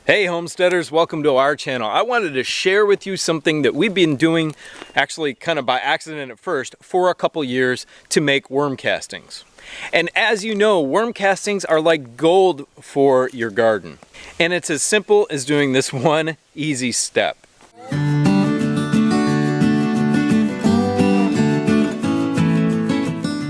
Hey homesteaders, welcome to our channel. I wanted to share with you something that we've been doing, actually kind of by accident at first, for a couple years to make worm castings. And as you know, worm castings are like gold for your garden. And it's as simple as doing this one easy step.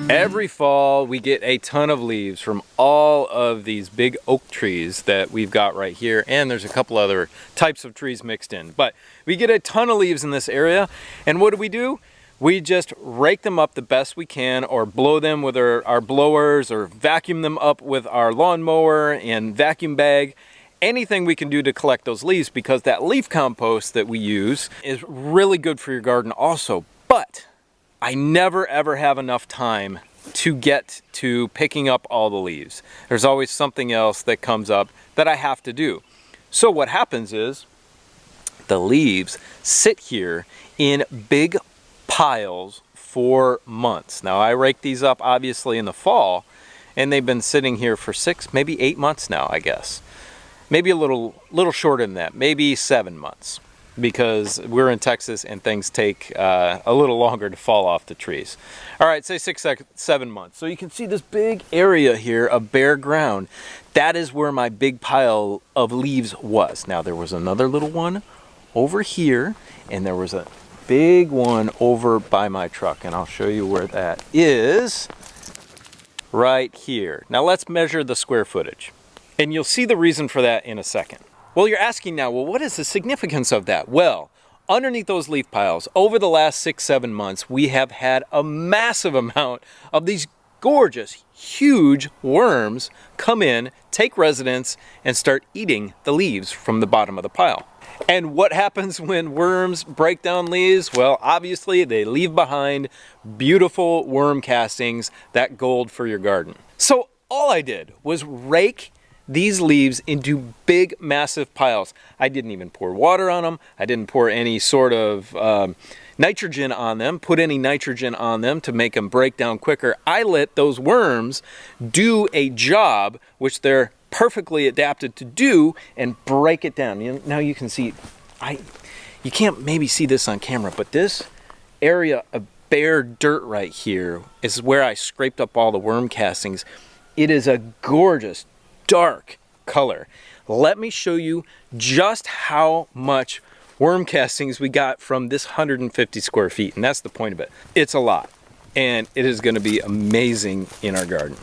Every fall we get a ton of leaves from all of these big oak trees that we've got right here, and there's a couple other types of trees mixed in. But we get a ton of leaves in this area, and what do? We just rake them up the best we can, or blow them with our blowers, or vacuum them up with our lawnmower and vacuum bag. Anything we can do to collect those leaves, because that leaf compost that we use is really good for your garden also. But I never ever have enough time to get to picking up all the leaves. There's always something else that comes up that I have to do. So what happens is the leaves sit here in big piles for months. Now I rake these up obviously in the fall, and they've been sitting here for 6, maybe 8 months now, I guess. Maybe a little shorter than that, maybe 7 months. Because we're in Texas and things take a little longer to fall off the trees. All right, say 6, 7 months. So you can see this big area here of bare ground. That is where my big pile of leaves was. Now there was another little one over here, and there was a big one over by my truck, and I'll show you where that is right here. Now let's measure the square footage, and you'll see the reason for that in a second. Well, you're asking now, well, what is the significance of that? Well, underneath those leaf piles, over the last 6, 7 months, we have had a massive amount of these gorgeous, huge worms come in, take residence, and start eating the leaves from the bottom of the pile. And what happens when worms break down leaves? Well, obviously, they leave behind beautiful worm castings, that gold for your garden. So all I did was rake these leaves into big, massive piles. I didn't even pour water on them. I didn't pour any sort of nitrogen on them, put any nitrogen on them to make them break down quicker. I let those worms do a job which they're perfectly adapted to do and break it down. Now you can see, you can't maybe see this on camera, but this area of bare dirt right here is where I scraped up all the worm castings. It is a gorgeous, dark color. Let me show you just how much worm castings we got from this 150 square feet, and that's the point of it. It's a lot, and it is going to be amazing in our garden.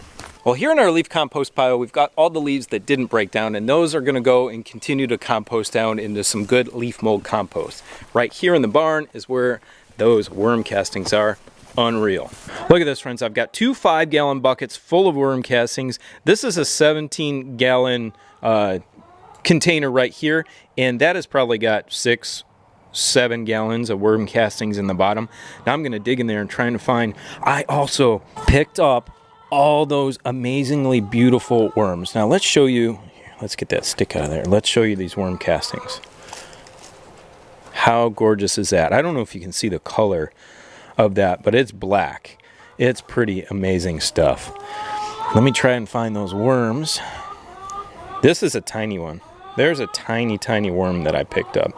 Well, here in our leaf compost pile, we've got all the leaves that didn't break down, and those are going to go and continue to compost down into some good leaf mold compost. Right here in the barn is where those worm castings are. Unreal. Look at this, friends. I've got 2 5-gallon buckets full of worm castings. This is a 17-gallon container right here, and that has probably got 6, 7 gallons of worm castings in the bottom. Now I'm going to dig in there and trying to find. I also picked up all those amazingly beautiful worms. Now let's show you. Let's get that stick out of there. Let's show you these worm castings. How gorgeous is that? I don't know if you can see the color of that, but it's black. It's pretty amazing stuff. Let me try and find those worms. This is a tiny one. There's a tiny worm that I picked up.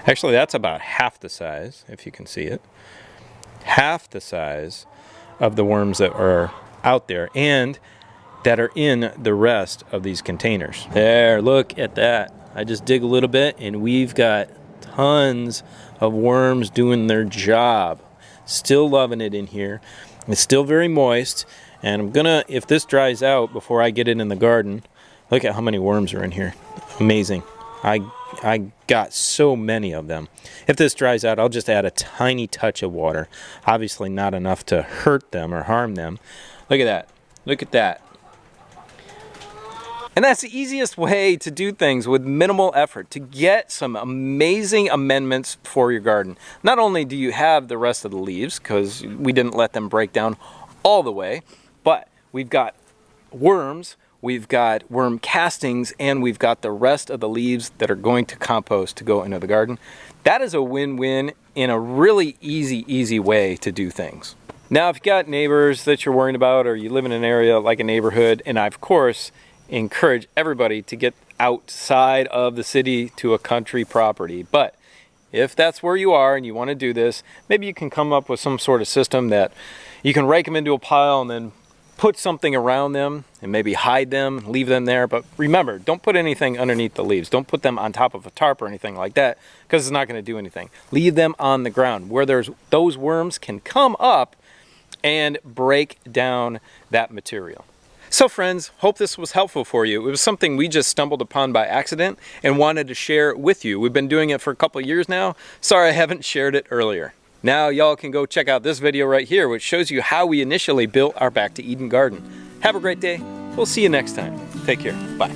Actually, that's about half the size, if you can see it. Half the size of the worms that are out there and that are in the rest of these containers. There, look at that. I just dig a little bit and we've got tons of worms doing their job. Still loving it in here. It's still very moist, and I'm gonna, if this dries out before I get it in the garden, look at how many worms are in here. Amazing. I got so many of them. If this dries out, I'll just add a tiny touch of water. Obviously not enough to hurt them or harm them. Look at that. Look at that. And that's the easiest way to do things with minimal effort, to get some amazing amendments for your garden. Not only do you have the rest of the leaves, because we didn't let them break down all the way, but we've got worms, we've got worm castings, and we've got the rest of the leaves that are going to compost to go into the garden. That is a win-win in a really easy way to do things. Now, if you've got neighbors that you're worried about, or you live in an area like a neighborhood, and I, of course, encourage everybody to get outside of the city to a country property. But if that's where you are and you want to do this, maybe you can come up with some sort of system that you can rake them into a pile and then put something around them and maybe hide them, leave them there. But remember, don't put anything underneath the leaves. Don't put them on top of a tarp or anything like that, because it's not going to do anything. Leave them on the ground where those worms can come up and break down that material. So friends, hope this was helpful for you. It was something we just stumbled upon by accident and wanted to share with you. We've been doing it for a couple of years now. Sorry I haven't shared it earlier. Now y'all can go check out this video right here, which shows you how we initially built our Back to Eden garden. Have a great day. We'll see you next time. Take care. Bye.